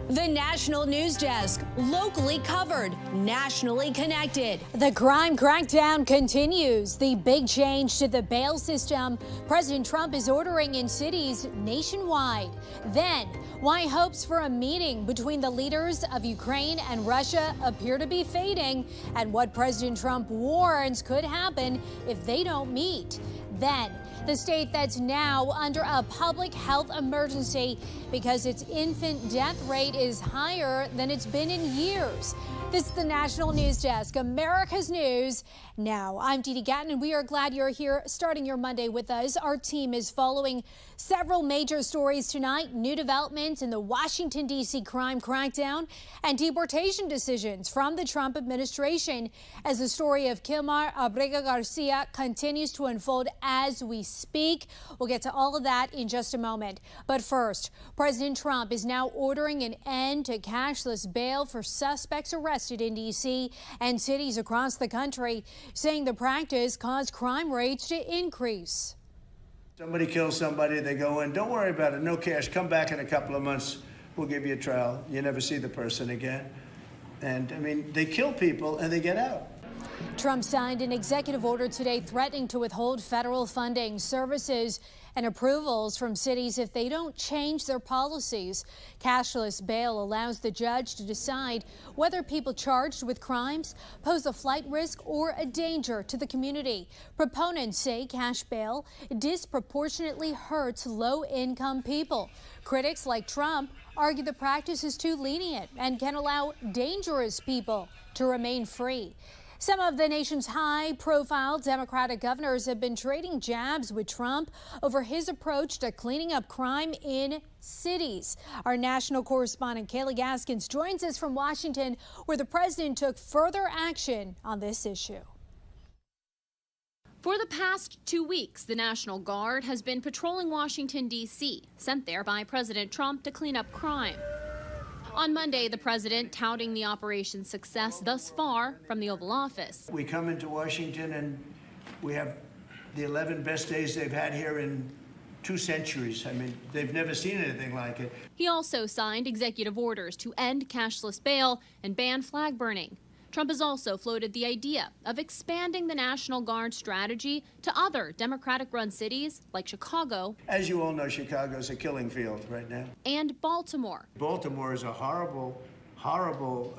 The National News Desk, locally covered, nationally connected. The crime crackdown continues. The big change to the bail system President Trump is ordering in cities nationwide. Then, why hopes for a meeting between the leaders of Ukraine and Russia appear to be fading, and what President Trump warns could happen if they don't meet. Then, the state that's now under a public health emergency because its infant death rate is higher than it's been in years. This is the National News Desk, America's News. Now, I'm Dee Dee Gatton, and we are glad you're here starting your Monday with us. Our team is following several major stories tonight, new developments in the Washington, D.C. crime crackdown, and deportation decisions from the Trump administration as the story of Kilmar Abrega Garcia continues to unfold as we speak. We'll get to all of that in just a moment. But first, President Trump is now ordering an end to cashless bail for suspects arrested in D.C. and cities across the country, saying the practice caused crime rates to increase. Somebody kills somebody, they go in, don't worry about it, no cash, come back in a couple of months, we'll give you a trial. You never see the person again. And, I mean, they kill people and they get out. Trump signed an executive order today threatening to withhold federal funding, services, and approvals from cities if they don't change their policies. Cashless bail allows the judge to decide whether people charged with crimes pose a flight risk or a danger to the community. Proponents say cash bail disproportionately hurts low-income people. Critics like Trump argue the practice is too lenient and can allow dangerous people to remain free. Some of the nation's high-profile Democratic governors have been trading jabs with Trump over his approach to cleaning up crime in cities. Our national correspondent Kayla Gaskins joins us from Washington, where the president took further action on this issue. For the past 2 weeks, the National Guard has been patrolling Washington, D.C., sent there by President Trump to clean up crime. On Monday, the president touting the operation's success thus far from the Oval Office. We come into Washington and we have the 11 best days they've had here in 2 centuries. I mean, they've never seen anything like it. He also signed executive orders to end cashless bail and ban flag burning. Trump has also floated the idea of expanding the National Guard strategy to other Democratic-run cities like Chicago. As you all know, Chicago's a killing field right now. And Baltimore. Baltimore is a horrible, horrible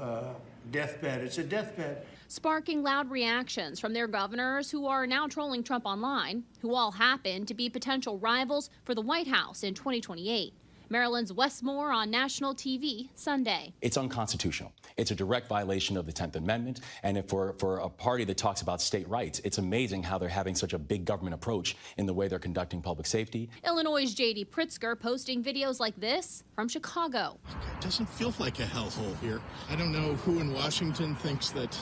deathbed. It's a deathbed. Sparking loud reactions from their governors who are now trolling Trump online, who all happen to be potential rivals for the White House in 2028. Maryland's Wes Moore on national TV Sunday. It's unconstitutional. It's a direct violation of the 10th Amendment. And for a party that talks about state rights, it's amazing how they're having such a big government approach in the way they're conducting public safety. Illinois' J.D. Pritzker posting videos like this from Chicago. It doesn't feel like a hellhole here. I don't know who in Washington thinks that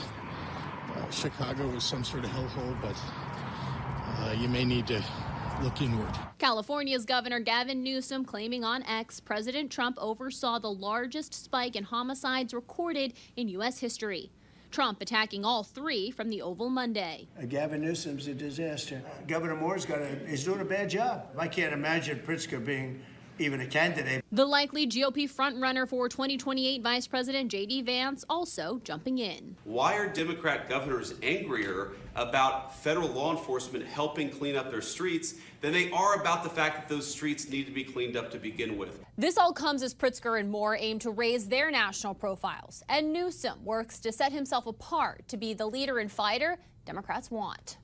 Chicago is some sort of hellhole, but you may need to look inward. California's Governor Gavin Newsom claiming on X President Trump oversaw the largest spike in homicides recorded in U.S. history. Trump attacking all 3 from the Oval Monday. Gavin Newsom's a disaster. Governor Moore's he's doing a bad job. I can't imagine Pritzker being even a candidate. The likely GOP frontrunner for 2028 Vice President J.D. Vance also jumping in. Why are Democrat governors angrier about federal law enforcement helping clean up their streets than they are about the fact that those streets need to be cleaned up to begin with? This all comes as Pritzker and Moore aim to raise their national profiles, and Newsom works to set himself apart to be the leader and fighter Democrats want.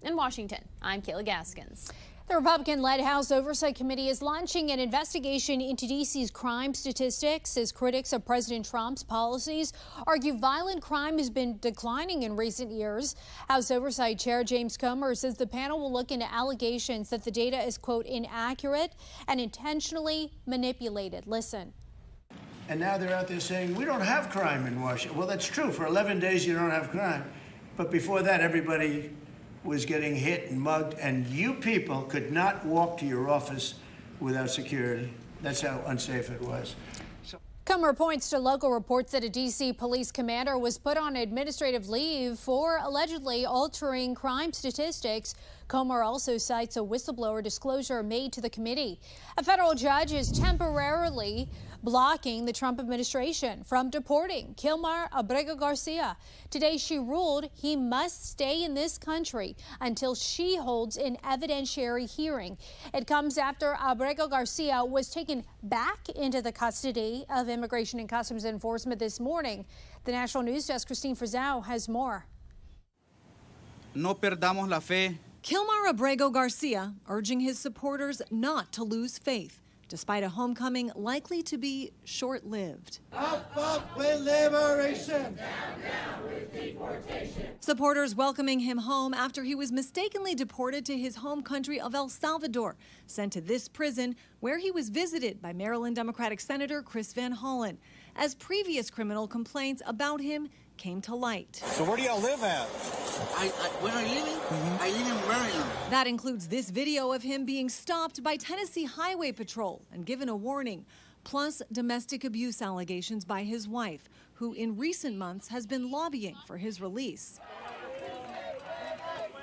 In Washington, I'm Kayla Gaskins. The Republican-led House Oversight Committee is launching an investigation into D.C.'s crime statistics as critics of President Trump's policies argue violent crime has been declining in recent years. House Oversight Chair James Comer says the panel will look into allegations that the data is, quote, inaccurate and intentionally manipulated. Listen. And now they're out there saying, we don't have crime in Washington. Well, that's true. For 11 days, you don't have crime. But before that, everybody was getting hit and mugged, and you people could not walk to your office without security. That's how unsafe it was. Comer points to local reports that a D.C. police commander was put on administrative leave for allegedly altering crime statistics. Comer also cites a whistleblower disclosure made to the committee. A federal judge has temporarily blocking the Trump administration from deporting Kilmar Abrego Garcia. Today, she ruled he must stay in this country until she holds an evidentiary hearing. It comes after Abrego Garcia was taken back into the custody of Immigration and Customs Enforcement this morning. The National News Desk, Christine Frizao, has more. No perdamos la fe. Kilmar Abrego Garcia urging his supporters not to lose faith, despite a homecoming likely to be short-lived. Up with liberation! Down with deportation! Supporters welcoming him home after he was mistakenly deported to his home country of El Salvador, sent to this prison where he was visited by Maryland Democratic Senator Chris Van Hollen, as previous criminal complaints about him came to light. So where do y'all live at? Where are you living? I live in Maryland. That includes this video of him being stopped by Tennessee Highway Patrol and given a warning, plus domestic abuse allegations by his wife, who in recent months has been lobbying for his release.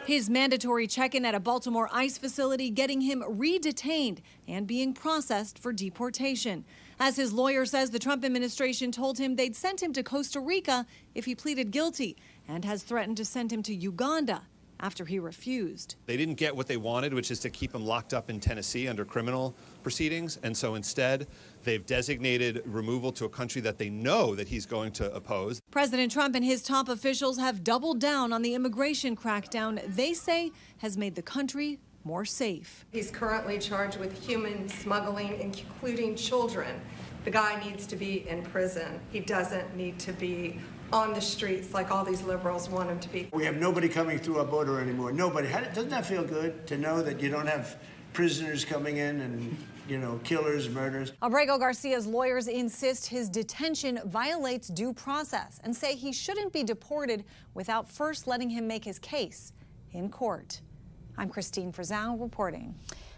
His mandatory check-in at a Baltimore ICE facility getting him re-detained and being processed for deportation. As his lawyer says, the Trump administration told him they'd send him to Costa Rica if he pleaded guilty and has threatened to send him to Uganda after he refused. They didn't get what they wanted, which is to keep him locked up in Tennessee under criminal proceedings. And so instead, they've designated removal to a country that they know that he's going to oppose. President Trump and his top officials have doubled down on the immigration crackdown they say has made the country more safe. He's currently charged with human smuggling, including children. The guy needs to be in prison. He doesn't need to be on the streets like all these liberals want him to be. We have nobody coming through our border anymore. Nobody. Doesn't that feel good to know that you don't have prisoners coming in and, killers, murders? Abrego Garcia's lawyers insist his detention violates due process and say he shouldn't be deported without first letting him make his case in court. I'm Christine Frizao reporting.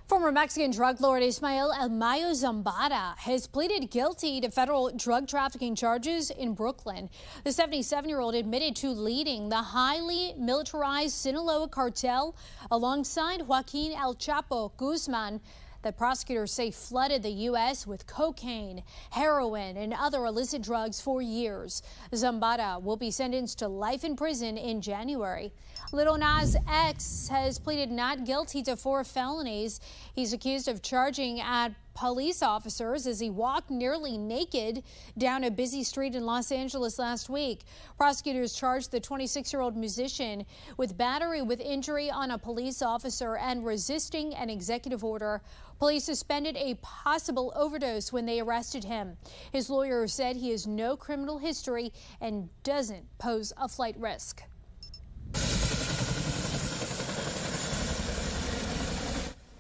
Former Mexican drug lord Ismael El Mayo Zambada has pleaded guilty to federal drug trafficking charges in Brooklyn. The 77-year-old admitted to leading the highly militarized Sinaloa cartel alongside Joaquin El Chapo Guzman that prosecutors say flooded the U.S. with cocaine, heroin, and other illicit drugs for years. Zambada will be sentenced to life in prison in January. Lil Nas X has pleaded not guilty to 4 felonies. He's accused of charging at police officers as he walked nearly naked down a busy street in Los Angeles last week. Prosecutors charged the 26-year-old musician with battery with injury on a police officer and resisting an executive order. Police suspended a possible overdose when they arrested him. His lawyer said he has no criminal history and doesn't pose a flight risk.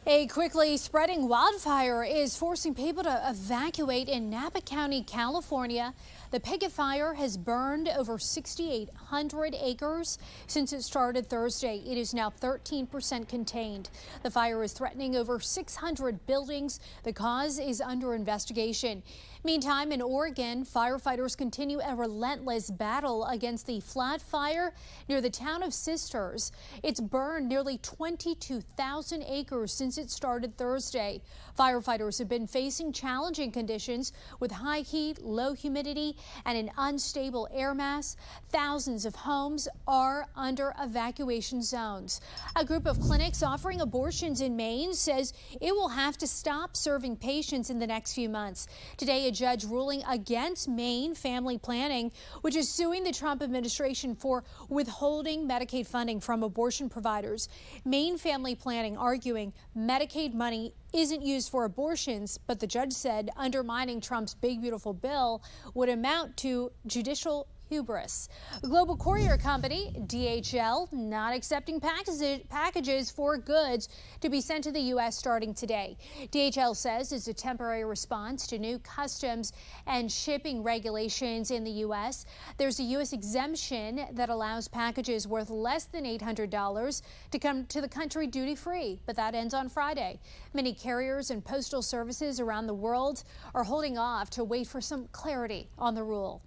A quickly spreading wildfire is forcing people to evacuate in Napa County, California. The picket fire has burned over 6,800 acres since it started Thursday. It is now 13% contained. The fire is threatening over 600 buildings. The cause is under investigation. Meantime, in Oregon, firefighters continue a relentless battle against the flat fire near the town of Sisters. It's burned nearly 22,000 acres since it started Thursday. Firefighters have been facing challenging conditions with high heat, low humidity, and an unstable air mass. Thousands of homes are under evacuation zones. A group of clinics offering abortions in Maine says it will have to stop serving patients in the next few months. Today, a judge ruling against Maine Family Planning, which is suing the Trump administration for withholding Medicaid funding from abortion providers. Maine Family Planning arguing Medicaid money isn't used for abortions, but the judge said undermining Trump's big, beautiful bill would amount to judicial hubris. Global courier company DHL not accepting packages for goods to be sent to the U.S. starting today. DHL says it's a temporary response to new customs and shipping regulations in the U.S. There's a U.S. exemption that allows packages worth less than $800 to come to the country duty-free, but that ends on Friday. Many carriers and postal services around the world are holding off to wait for some clarity on the rule.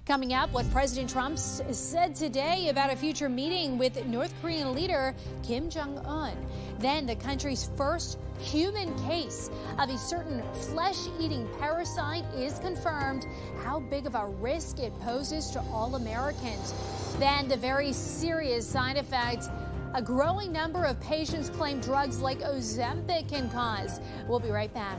Coming up, what President Trump said today about a future meeting with North Korean leader Kim Jong-un. Then the country's first human case of a certain flesh-eating parasite is confirmed. How big of a risk it poses to all Americans. Then the very serious side effect a growing number of patients claim drugs like Ozempic can cause. We'll be right back.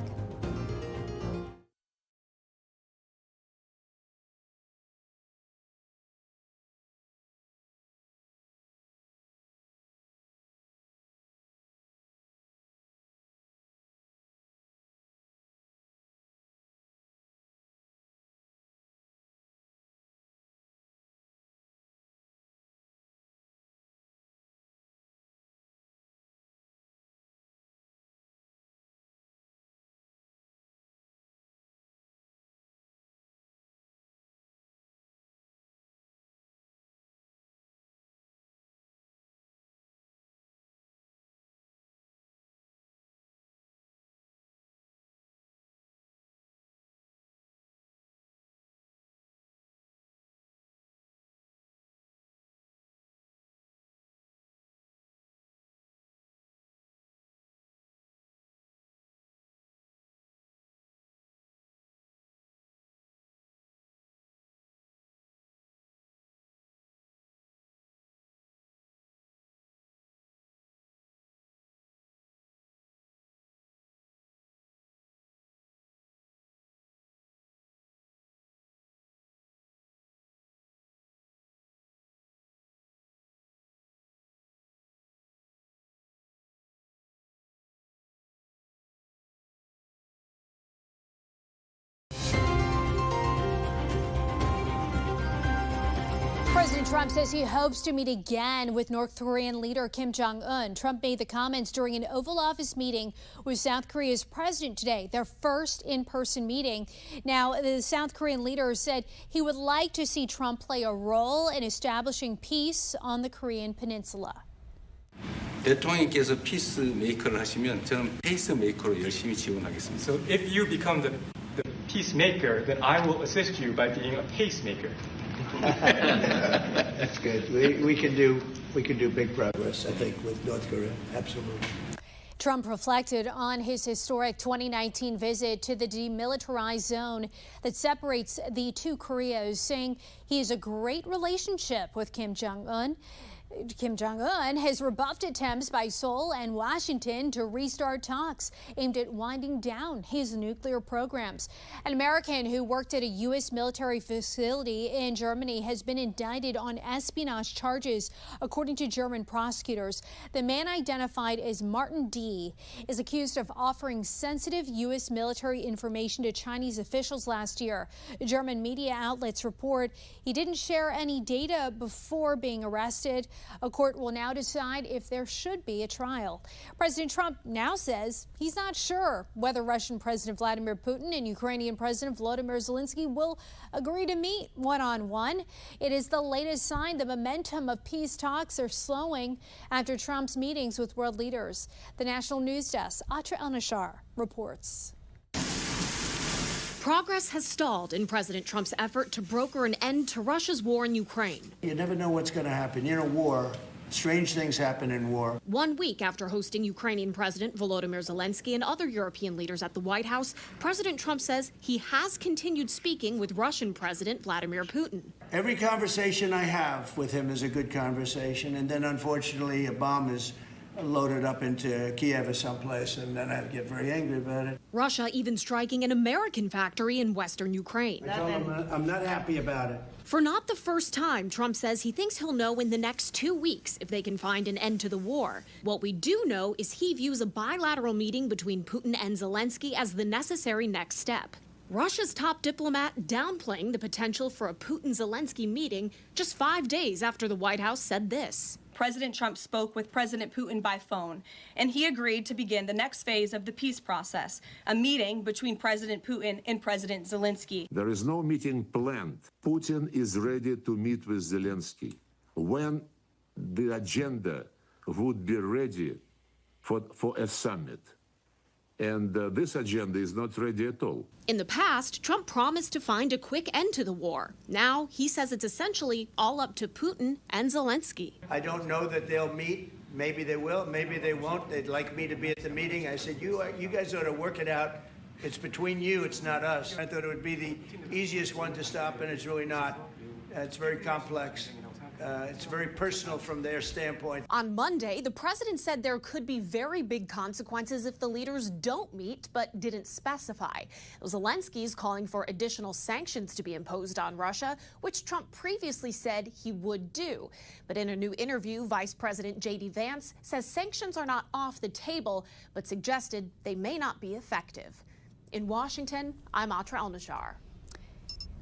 President Trump says he hopes to meet again with North Korean leader Kim Jong-un. Trump made the comments during an Oval Office meeting with South Korea's president today, their first in-person meeting. Now, the South Korean leader said he would like to see Trump play a role in establishing peace on the Korean peninsula. 대통령께서 피스메이커를 하시면 저는 페이스메이커로 열심히 지원하겠습니다. So if you become the peacemaker, then I will assist you by being a pacemaker. That's good. We can do big progress, I think, with North Korea. Absolutely. Trump reflected on his historic 2019 visit to the demilitarized zone that separates the two Koreas, saying he has a great relationship with Kim Jong-un. Kim Jong-un has rebuffed attempts by Seoul and Washington to restart talks aimed at winding down his nuclear programs. An American who worked at a U.S. military facility in Germany has been indicted on espionage charges, according to German prosecutors. The man, identified as Martin D., is accused of offering sensitive U.S. military information to Chinese officials last year. German media outlets report he didn't share any data before being arrested. A court will now decide if there should be a trial. President Trump now says he's not sure whether Russian President Vladimir Putin and Ukrainian President Volodymyr Zelensky will agree to meet one-on-one. It is the latest sign the momentum of peace talks are slowing after Trump's meetings with world leaders. The National News Desk, Atra El-Nashar, reports. Progress has stalled in President Trump's effort to broker an end to Russia's war in Ukraine. You never know what's going to happen. You know, war, strange things happen in war. 1 week after hosting Ukrainian President Volodymyr Zelensky and other European leaders at the White House, President Trump says he has continued speaking with Russian President Vladimir Putin. Every conversation I have with him is a good conversation, and then unfortunately a bomb is loaded up into Kiev or someplace, and then I get very angry about it. Russia even striking an American factory in western Ukraine. I told him I'm not happy about it. For not the first time, Trump says he thinks he'll know in the next 2 weeks if they can find an end to the war. What we do know is he views a bilateral meeting between Putin and Zelensky as the necessary next step. Russia's top diplomat downplaying the potential for a Putin-Zelensky meeting just 5 days after the White House said this. President Trump spoke with President Putin by phone, and he agreed to begin the next phase of the peace process, a meeting between President Putin and President Zelensky. There is no meeting planned. Putin is ready to meet with Zelensky. When the agenda would be ready for a summit, And this agenda is not ready at all. In the past, Trump promised to find a quick end to the war. Now he says it's essentially all up to Putin and Zelensky. I don't know that they'll meet. Maybe they will, maybe they won't. They'd like me to be at the meeting. I said, you guys ought to work it out. It's between you, it's not us. I thought it would be the easiest one to stop, and it's really not. It's very complex. It's very personal from their standpoint. On Monday, the president said there could be very big consequences if the leaders don't meet, but didn't specify. Zelensky's calling for additional sanctions to be imposed on Russia, which Trump previously said he would do. But in a new interview, Vice President J.D. Vance says sanctions are not off the table, but suggested they may not be effective. In Washington, I'm Atra El-Nashar.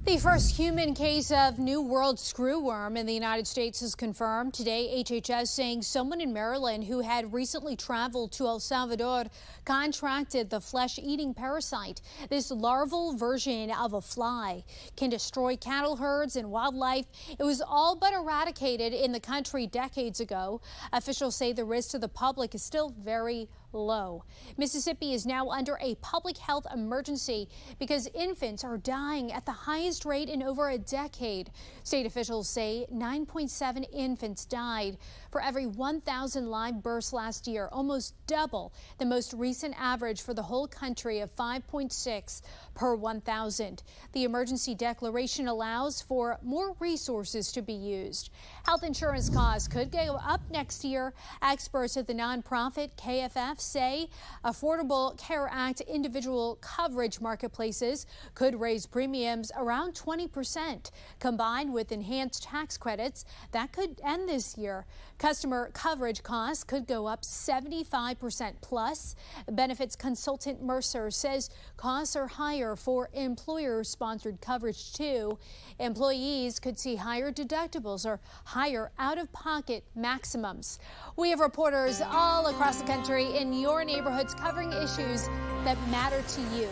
The first human case of New World screwworm in the United States is confirmed. Today, HHS saying someone in Maryland who had recently traveled to El Salvador contracted the flesh-eating parasite. This larval version of a fly can destroy cattle herds and wildlife. It was all but eradicated in the country decades ago. Officials say the risk to the public is still very low. Mississippi is now under a public health emergency because infants are dying at the highest rate in over a decade. State officials say 9.7 infants died for every 1,000 live births last year, almost double the most recent average for the whole country of 5.6 per 1,000. The emergency declaration allows for more resources to be used. Health insurance costs could go up next year. Experts at the nonprofit KFF say Affordable Care Act individual coverage marketplaces could raise premiums around 20%. Combined with enhanced tax credits, that could end this year. Customer coverage costs could go up 75% plus. Benefits consultant Mercer says costs are higher for employer-sponsored coverage too. Employees could see higher deductibles or higher out-of-pocket maximums. We have reporters all across the country in your neighborhoods covering issues that matter to you.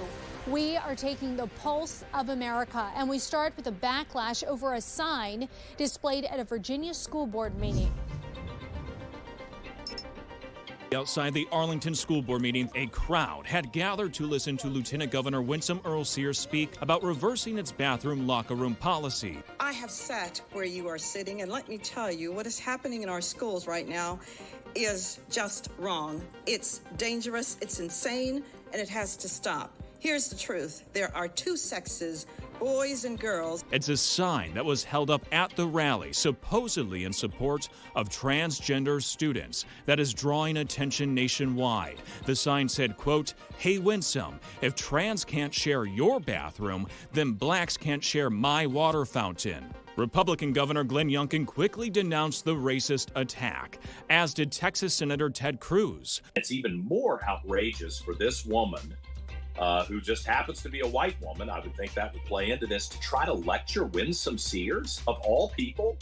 We are taking the pulse of America, and we start with a backlash over a sign displayed at a Virginia school board meeting. Outside the Arlington School Board meeting, a crowd had gathered to listen to Lieutenant Governor Winsome Earl-Sears speak about reversing its bathroom locker room policy. I have sat where you are sitting, and let me tell you, what is happening in our schools right now is just wrong. It's dangerous, it's insane, and it has to stop. Here's the truth. There are two sexes, boys and girls. It's a sign that was held up at the rally, supposedly in support of transgender students, that is drawing attention nationwide. The sign said, quote, "Hey Winsome, if trans can't share your bathroom, then blacks can't share my water fountain." Republican Governor Glenn Youngkin quickly denounced the racist attack, as did Texas Senator Ted Cruz. It's even more outrageous for this woman who just happens to be a white woman, I would think that would play into this, to try to lecture Winsome Sears, of all people,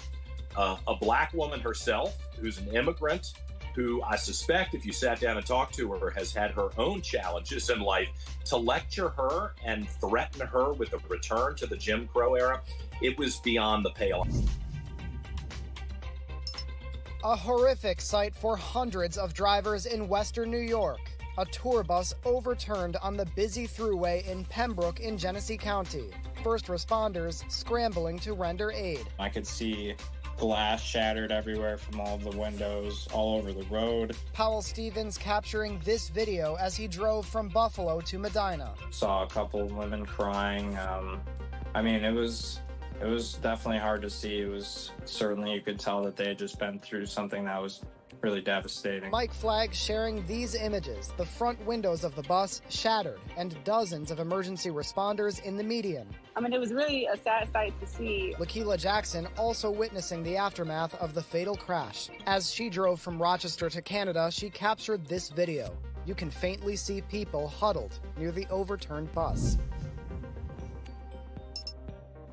a black woman herself, who's an immigrant, who I suspect, if you sat down and talked to her, has had her own challenges in life. To lecture her and threaten her with a return to the Jim Crow era, it was beyond the pale. A horrific sight for hundreds of drivers in Western New York. A tour bus overturned on the busy thruway in Pembroke in Genesee County. First responders scrambling to render aid. I could see glass shattered everywhere from all of the windows, all over the road. Powell Stevens capturing this video as he drove from Buffalo to Medina. Saw a couple of women crying. I mean, it was definitely hard to see. It was certainly, you could tell that they had just been through something that was really devastating. Mike Flagg sharing these images, the front windows of the bus shattered and dozens of emergency responders in the median. I mean, it was really a sad sight to see. Lakeela Jackson also witnessing the aftermath of the fatal crash. As she drove from Rochester to Canada, she captured this video. You can faintly see people huddled near the overturned bus.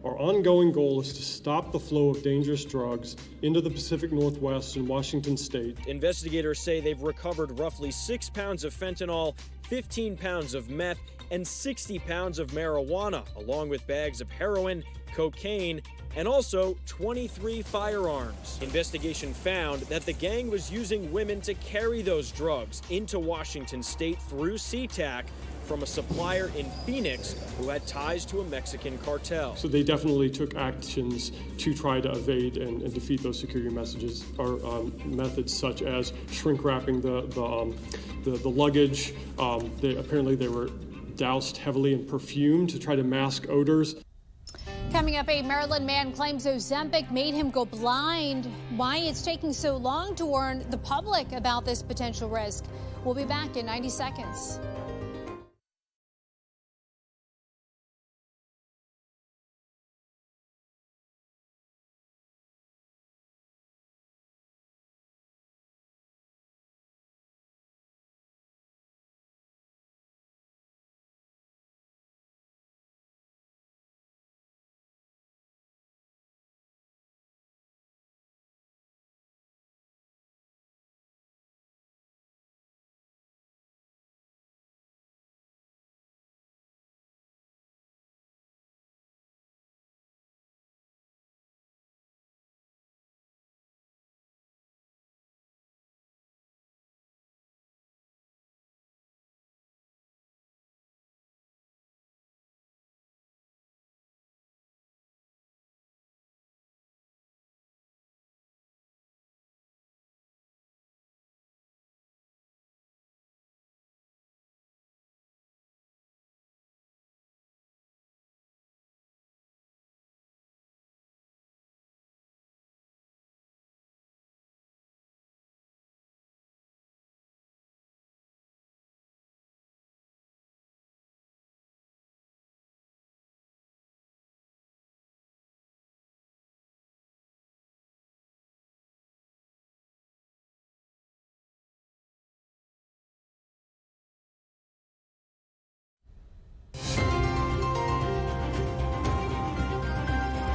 Our ongoing goal is to stop the flow of dangerous drugs into the Pacific Northwest and Washington state. Investigators say they've recovered roughly 6 pounds of fentanyl, 15 pounds of meth, and 60 pounds of marijuana, along with bags of heroin, cocaine, and also 23 firearms. Investigation found that the gang was using women to carry those drugs into Washington state through SeaTac from a supplier in Phoenix who had ties to a Mexican cartel. So they definitely took actions to try to evade and defeat those security messages or methods such as shrink wrapping the luggage. Apparently they were doused heavily in perfume to try to mask odors. Coming up, a Maryland man claims Ozempic made him go blind. Why it's taking so long to warn the public about this potential risk. We'll be back in 90 seconds.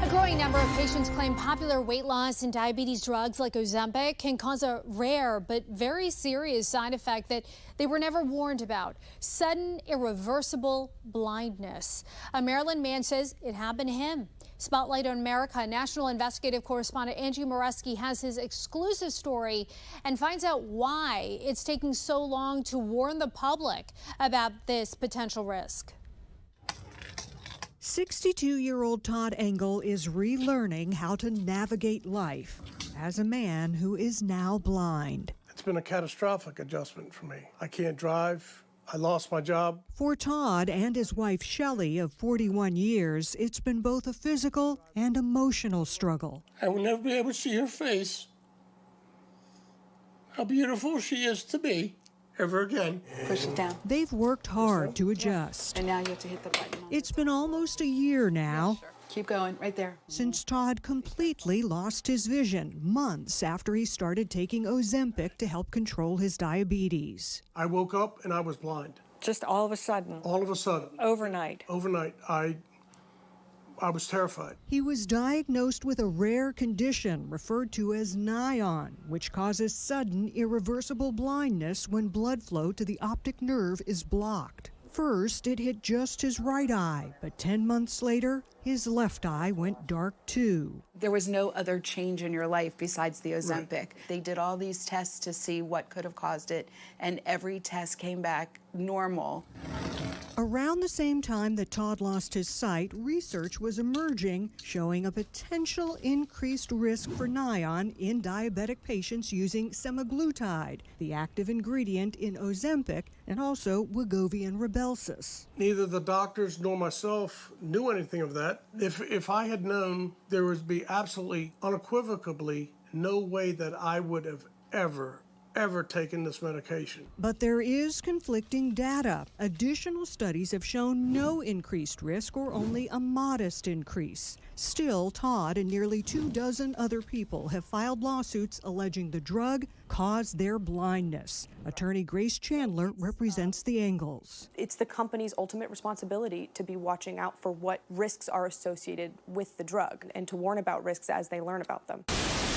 A growing number of patients claim popular weight loss and diabetes drugs like Ozempic can cause a rare but very serious side effect that they were never warned about: sudden, irreversible blindness. A Maryland man says it happened to him. Spotlight on America national investigative correspondent Angie Moreski has his exclusive story and finds out why it's taking so long to warn the public about this potential risk. 62-year-old Todd Engel is relearning how to navigate life as a man who is now blind. It's been a catastrophic adjustment for me. I can't drive. I lost my job. For Todd and his wife Shelley of 41 years, it's been both a physical and emotional struggle. I will never be able to see her face, how beautiful she is to me, ever again. Push it down. They've worked hard to adjust. And now you have to hit the button. It's been almost a year now. Sure. Keep going, right there. Since Todd completely lost his vision, months after he started taking Ozempic to help control his diabetes. I woke up and I was blind. Just all of a sudden. All of a sudden. Overnight. Overnight. I was terrified. He was diagnosed with a rare condition referred to as NION, which causes sudden, irreversible blindness when blood flow to the optic nerve is blocked. First, it hit just his right eye, but 10 months later, his left eye went dark too. There was no other change in your life besides the Ozempic. Right. They did all these tests to see what could have caused it, and every test came back normal. Around the same time that Todd lost his sight, research was emerging showing a potential increased risk for NION in diabetic patients using semaglutide, the active ingredient in Ozempic, and also Wegovy and Rybelsus. Neither the doctors nor myself knew anything of that. If I had known, there would be absolutely, unequivocally, no way that I would have ever taken this medication. But there is conflicting data. Additional studies have shown no increased risk or only a modest increase. Still, Todd and nearly 24 other people have filed lawsuits alleging the drug caused their blindness. Attorney Grace Chandler represents the Engels. It's the company's ultimate responsibility to be watching out for what risks are associated with the drug and to warn about risks as they learn about them.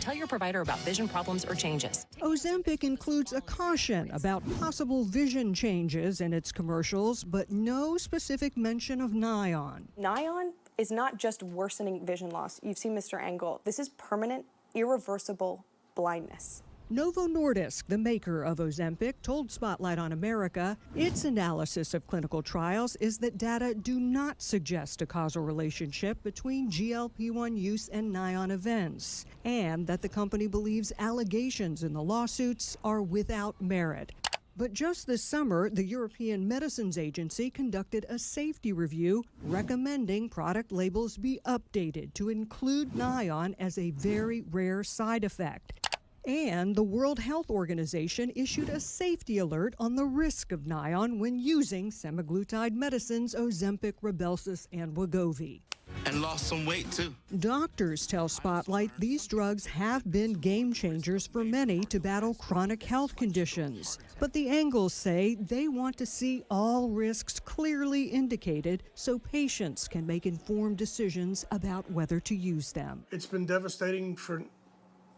Tell your provider about vision problems or changes. Ozempic includes a caution about possible vision changes in its commercials, but no specific mention of NION. NION is not just worsening vision loss. You've seen Mr. Engel. This is permanent, irreversible blindness. Novo Nordisk, the maker of Ozempic, told Spotlight on America its analysis of clinical trials is that data do not suggest a causal relationship between GLP-1 use and NION events, and that the company believes allegations in the lawsuits are without merit. But just this summer, the European Medicines Agency conducted a safety review recommending product labels be updated to include NION as a very rare side effect. And the World Health Organization issued a safety alert on the risk of NION when using semaglutide medicines Ozempic, Rybelsus, and Wegovy. And lost some weight, too. Doctors tell Spotlight these drugs have been game changers for many to battle chronic health conditions. But the Engels say they want to see all risks clearly indicated so patients can make informed decisions about whether to use them. It's been devastating for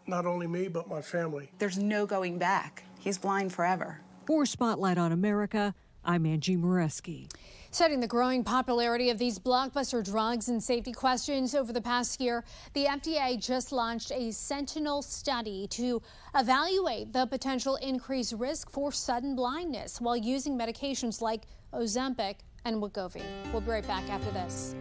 not only me, but my family. There's no going back. He's blind forever. For Spotlight on America, I'm Angie Moreski. Citing the growing popularity of these blockbuster drugs and safety questions over the past year, the FDA just launched a sentinel study to evaluate the potential increased risk for sudden blindness while using medications like Ozempic and Wegovy. We'll be right back after this.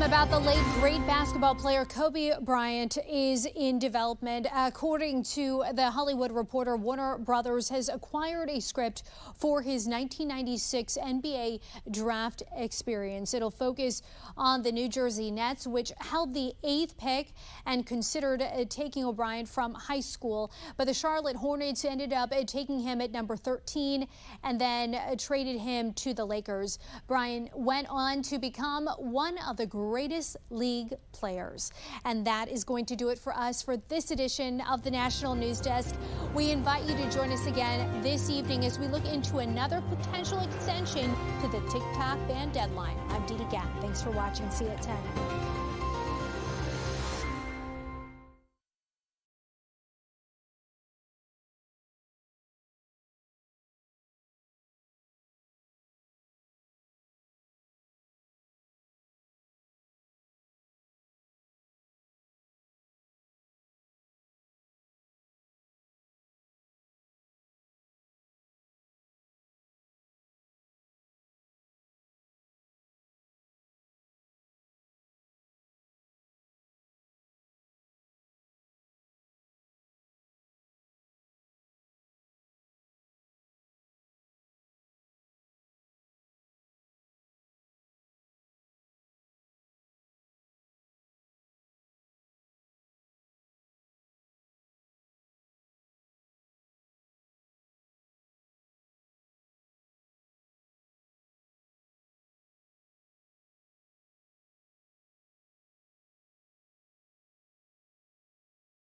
About the late great basketball player Kobe Bryant is in development. According to The Hollywood Reporter, Warner Brothers has acquired a script for his 1996 NBA draft experience. It'll focus on the New Jersey Nets, which held the 8th pick and considered taking O'Brien from high school. But the Charlotte Hornets ended up taking him at number 13 and then traded him to the Lakers. Bryant went on to become one of the greatest league players. And that is going to do it for us for this edition of the National News Desk. We invite you to join us again this evening as we look into another potential extension to the TikTok ban deadline. I'm Dee Dee Gap. Thanks for watching. See you at 10.